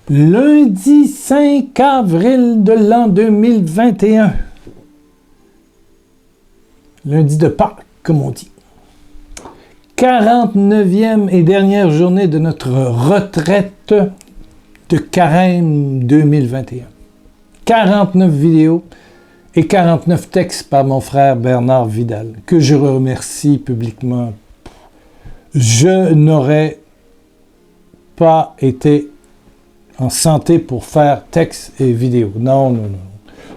Lundi 5 avril de l'an 2021. Lundi de Pâques, comme on dit. 49e et dernière journée de notre retraite de Carême 2021. 49 vidéos et 49 textes par mon frère Bernard Vidal, que je remercie publiquement. Je n'aurais pas été en santé pour faire texte et vidéo. Non, non, non.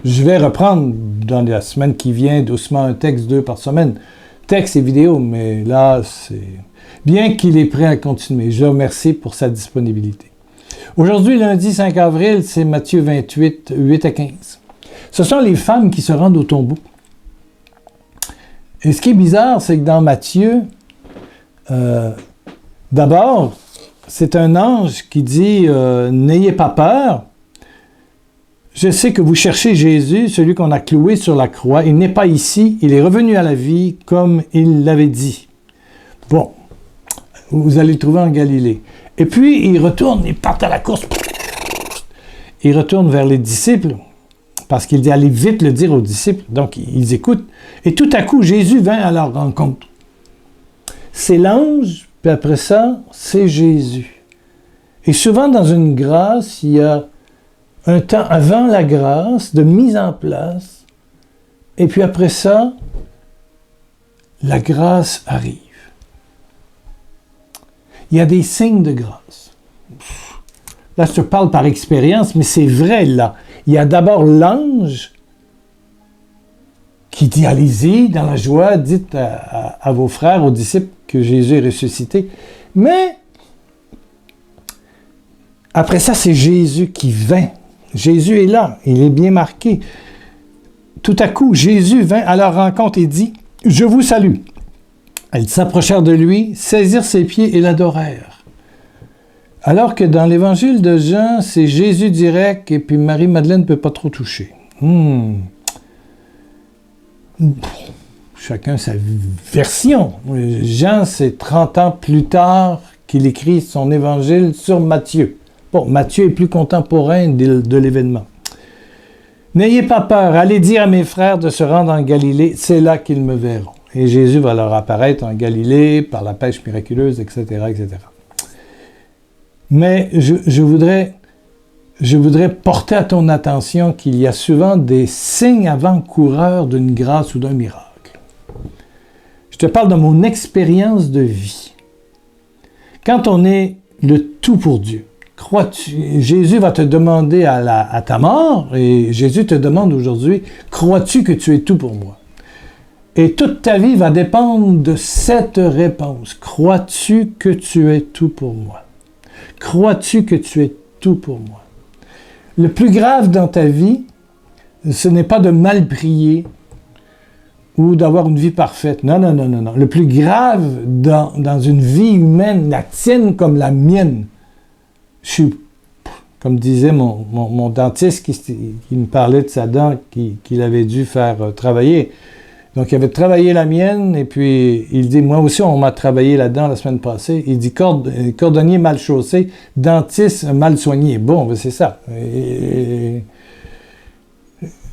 Je vais reprendre dans la semaine qui vient doucement un texte, 2 par semaine. Texte et vidéo, mais là, c'est bien qu'il est prêt à continuer. Je le remercie pour sa disponibilité. Aujourd'hui, lundi 5 avril, c'est Matthieu 28, 8 à 15. Ce sont les femmes qui se rendent au tombeau. Et ce qui est bizarre, c'est que dans Matthieu, d'abord, c'est un ange qui dit « N'ayez pas peur. Je sais que vous cherchez Jésus, celui qu'on a cloué sur la croix. Il n'est pas ici. Il est revenu à la vie comme il l'avait dit. » Bon, vous allez le trouver en Galilée. Et puis, il retourne, il part à la course. Il retourne vers les disciples, parce qu'il dit « Allez vite le dire aux disciples. » Donc, ils écoutent. Et tout à coup, Jésus vint à leur rencontre. C'est l'ange, puis après ça, c'est Jésus. Et souvent, dans une grâce, il y a un temps avant la grâce, de mise en place, et puis après ça, la grâce arrive. Il y a des signes de grâce. Là, je te parle par expérience, mais c'est vrai, là. Il y a d'abord l'ange qui dit « Allez-y, dans la joie, dites à vos frères, aux disciples que Jésus est ressuscité. » Mais après ça, c'est Jésus qui vint. Jésus est là, il est bien marqué. Tout à coup, Jésus vint à leur rencontre et dit « Je vous salue. » Elles s'approchèrent de lui, saisirent ses pieds et l'adorèrent. Alors que dans l'évangile de Jean, c'est Jésus direct et puis Marie-Madeleine ne peut pas trop toucher. Chacun sa version. Jean, c'est 30 ans plus tard qu'il écrit son évangile sur Matthieu. Bon, Matthieu est plus contemporain de l'événement. « N'ayez pas peur, allez dire à mes frères de se rendre en Galilée, c'est là qu'ils me verront. » Et Jésus va leur apparaître en Galilée par la pêche miraculeuse, etc., etc. Mais je voudrais porter à ton attention qu'il y a souvent des signes avant-coureurs d'une grâce ou d'un miracle. Je te parle de mon expérience de vie. Quand on est le tout pour Dieu, crois-tu, Jésus va te demander à ta mort, et Jésus te demande aujourd'hui, crois-tu que tu es tout pour moi? Et toute ta vie va dépendre de cette réponse. Crois-tu que tu es tout pour moi? Crois-tu que tu es tout pour moi? Le plus grave dans ta vie, ce n'est pas de mal prier ou d'avoir une vie parfaite. Non, non, non, non, non. Le plus grave dans une vie humaine, la tienne comme la mienne, comme disait mon dentiste qui me parlait de sa dent qu'il avait dû faire travailler. Donc, il avait travaillé la mienne, et puis il dit, moi aussi, on m'a travaillé la dent la semaine passée. Il dit, cordonnier mal chaussé, dentiste mal soigné. Bon, ben c'est ça. Et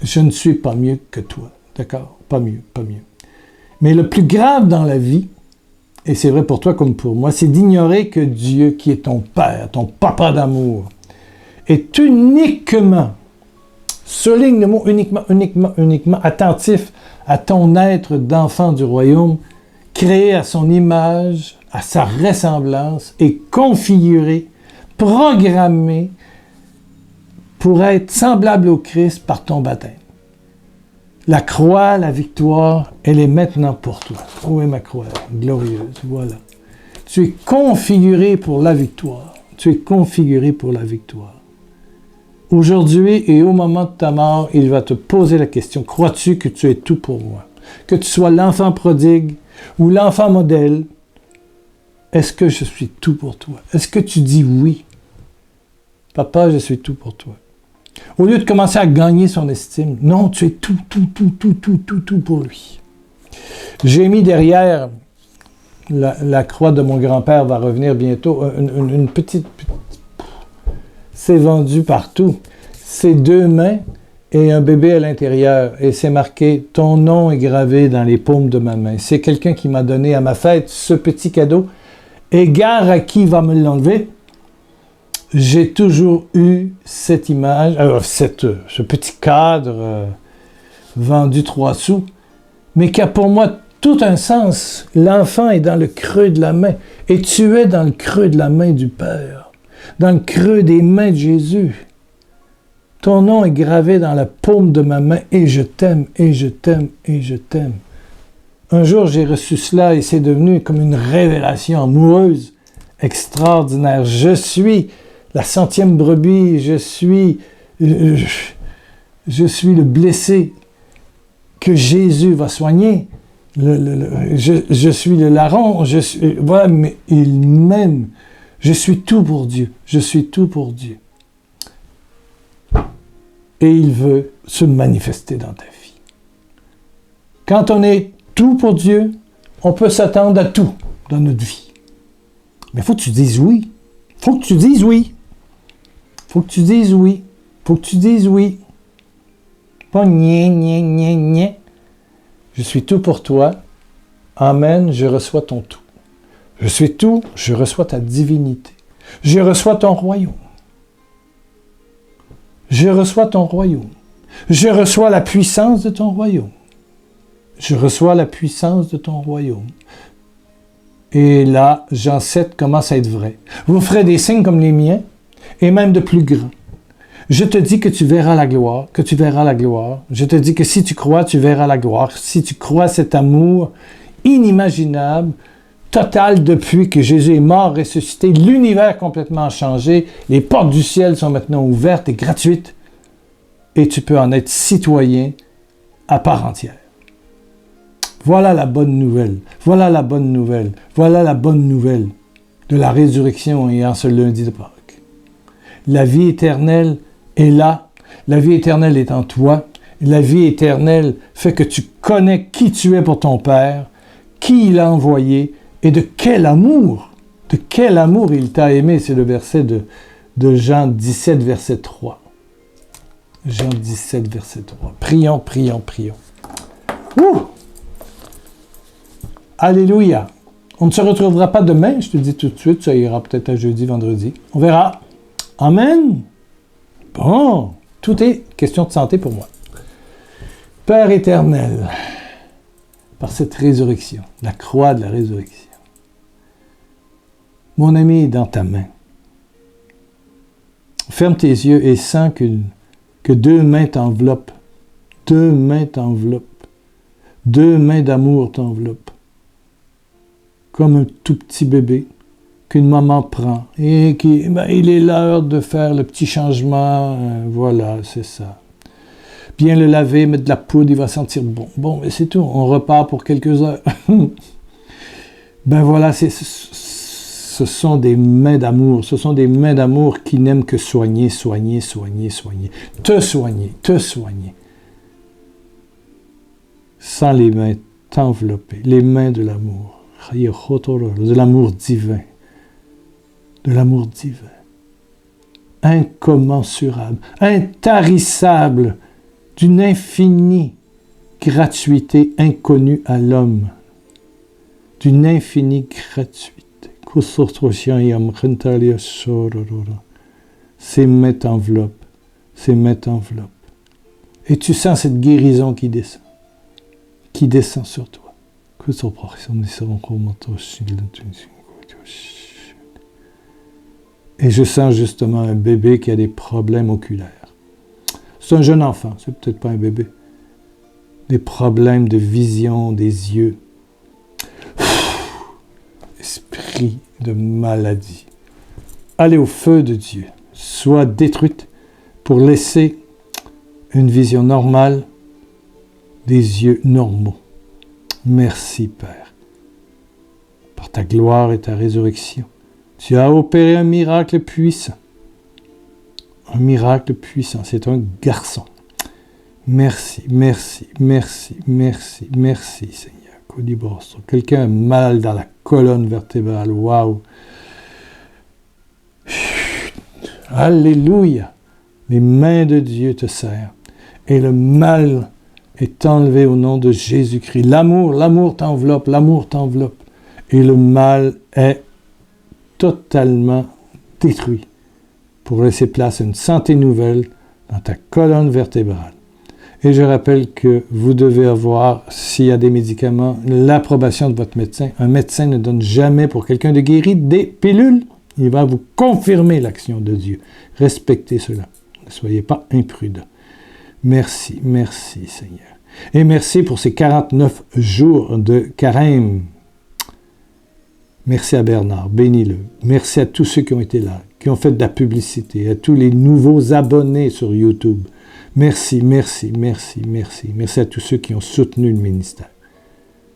je ne suis pas mieux que toi, d'accord? Pas mieux, pas mieux. Mais le plus grave dans la vie, et c'est vrai pour toi comme pour moi, c'est d'ignorer que Dieu, qui est ton Père, ton Papa d'amour, est uniquement, souligne le mot uniquement attentif à ton être d'enfant du royaume, créé à son image, à sa ressemblance et configuré, programmé pour être semblable au Christ par ton baptême. La croix, la victoire, elle est maintenant pour toi. Où est ma croix glorieuse? Voilà. Tu es configuré pour la victoire. Tu es configuré pour la victoire. Aujourd'hui et au moment de ta mort, il va te poser la question, crois-tu que tu es tout pour moi? Que tu sois l'enfant prodigue ou l'enfant modèle, est-ce que je suis tout pour toi? Est-ce que tu dis oui? Papa, je suis tout pour toi. Au lieu de commencer à gagner son estime, non, tu es tout pour lui. J'ai mis derrière la croix de mon grand-père va revenir bientôt, une petite... c'est vendu partout. C'est 2 mains et un bébé à l'intérieur. Et c'est marqué « Ton nom est gravé dans les paumes de ma main ». C'est quelqu'un qui m'a donné à ma fête ce petit cadeau. Et gare à qui va me l'enlever. J'ai toujours eu cette image, ce petit cadre vendu 3 sous, mais qui a pour moi tout un sens. L'enfant est dans le creux de la main, et tu es dans le creux de la main du Père, dans le creux des mains de Jésus. Ton nom est gravé dans la paume de ma main, et je t'aime, et je t'aime, et je t'aime. Un jour, j'ai reçu cela, et c'est devenu comme une révélation amoureuse extraordinaire. Je suis la 100e brebis, je suis le blessé que Jésus va soigner. Je suis le larron, voilà, mais il m'aime. Je suis tout pour Dieu. Je suis tout pour Dieu. Et il veut se manifester dans ta vie. Quand on est tout pour Dieu, on peut s'attendre à tout dans notre vie. Mais il faut que tu dises oui. Il faut que tu dises oui. Il faut que tu dises oui. Il faut que tu dises oui. Pas niais, niais, niais, niais. Je suis tout pour toi. Amen, je reçois ton tout. Je suis tout, je reçois ta divinité. Je reçois ton royaume. Je reçois ton royaume. Je reçois la puissance de ton royaume. Je reçois la puissance de ton royaume. Et là, Jean 7 commence à être vrai. Vous ferez des signes comme les miens, et même de plus grands. Je te dis que tu verras la gloire, que tu verras la gloire. Je te dis que si tu crois, tu verras la gloire. Si tu crois cet amour inimaginable, total depuis que Jésus est mort, ressuscité, l'univers complètement changé, les portes du ciel sont maintenant ouvertes et gratuites, et tu peux en être citoyen à part entière. Voilà la bonne nouvelle. Voilà la bonne nouvelle. Voilà la bonne nouvelle de la résurrection et en ce lundi de Pâques. La vie éternelle est là. La vie éternelle est en toi. La vie éternelle fait que tu connais qui tu es pour ton Père, qui il a envoyé et de quel amour il t'a aimé. C'est le verset de Jean 17, verset 3. Jean 17, verset 3. Prions, prions, prions. Ouh! Alléluia! On ne se retrouvera pas demain, je te dis tout de suite, ça ira peut-être à jeudi, vendredi. On verra. Amen! Bon, tout est question de santé pour moi. Père éternel, par cette résurrection, la croix de la résurrection, mon ami est dans ta main. Ferme tes yeux et sens que 2 mains t'enveloppent. 2 mains t'enveloppent. 2 mains d'amour t'enveloppent. Comme un tout petit bébé qu'une maman prend et il est l'heure de faire le petit changement. Voilà, c'est ça. Bien le laver, mettre de la poudre, il va sentir bon. Bon, mais c'est tout. On repart pour quelques heures. Ben voilà, ce sont des mains d'amour. Ce sont des mains d'amour qui n'aiment que soigner, soigner, soigner, soigner. Te soigner, te soigner. Sans les mains t'envelopper. Les mains de l'amour. De l'amour divin. De l'amour divin. Incommensurable. Intarissable. D'une infinie gratuité inconnue à l'homme. D'une infinie gratuité. Ces mains t'enveloppent. Ces mains t'enveloppent. Et tu sens cette guérison qui descend. Qui descend sur toi. Et je sens justement un bébé qui a des problèmes oculaires. C'est un jeune enfant, c'est peut-être pas un bébé. Des problèmes de vision des yeux. Esprit de maladie. Allez au feu de Dieu. Sois détruite pour laisser une vision normale des yeux normaux. Merci, Père, par ta gloire et ta résurrection. Tu as opéré un miracle puissant. Un miracle puissant. C'est un garçon. Merci, merci, merci, merci, merci, Seigneur. Quelqu'un a mal dans la colonne vertébrale. Waouh! Alléluia. Les mains de Dieu te serrent. Et le mal est enlevé au nom de Jésus-Christ. L'amour t'enveloppe, l'amour t'enveloppe. Et le mal est totalement détruit pour laisser place à une santé nouvelle dans ta colonne vertébrale. Et je rappelle que vous devez avoir, s'il y a des médicaments, l'approbation de votre médecin. Un médecin ne donne jamais pour quelqu'un de guéri des pilules. Il va vous confirmer l'action de Dieu. Respectez cela. Ne soyez pas imprudents. Merci, merci Seigneur. Et merci pour ces 49 jours de carême. Merci à Bernard, bénis-le. Merci à tous ceux qui ont été là, qui ont fait de la publicité, à tous les nouveaux abonnés sur YouTube. Merci, merci, merci, merci. Merci à tous ceux qui ont soutenu le ministère.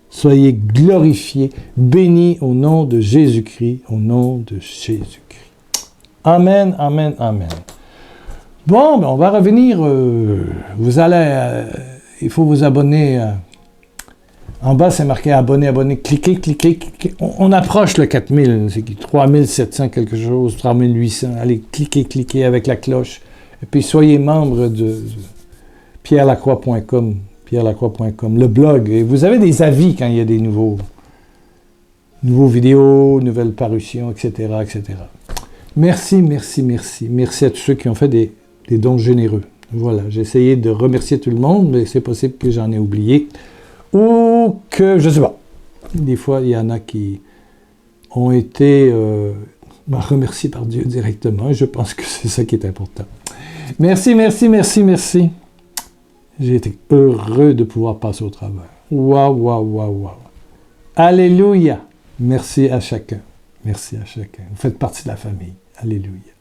Soyez glorifiés, bénis au nom de Jésus-Christ, au nom de Jésus-Christ. Amen, amen, amen. Bon, ben on va revenir. Vous allez, il faut vous abonner. En bas, c'est marqué abonner, abonner. Cliquez, cliquez, cliquez. On approche le 4000, c'est 3700 quelque chose, 3800. Allez, cliquez, cliquez avec la cloche. Et puis, soyez membre de pierrelacroix.com, pierrelacroix.com, le blog. Et vous avez des avis quand il y a des nouveaux vidéos, nouvelles parutions, etc., etc. Merci, merci, merci. Merci à tous ceux qui ont fait des dons généreux. Voilà, j'ai essayé de remercier tout le monde, mais c'est possible que j'en ai oublié. Ou que, je ne sais pas. Des fois, il y en a qui ont été remerciés par Dieu directement. Je pense que c'est ça qui est important. Merci, merci, merci, merci. J'ai été heureux de pouvoir passer au travers. Waouh, waouh, waouh, waouh. Alléluia. Merci à chacun. Merci à chacun. Vous faites partie de la famille. Alléluia.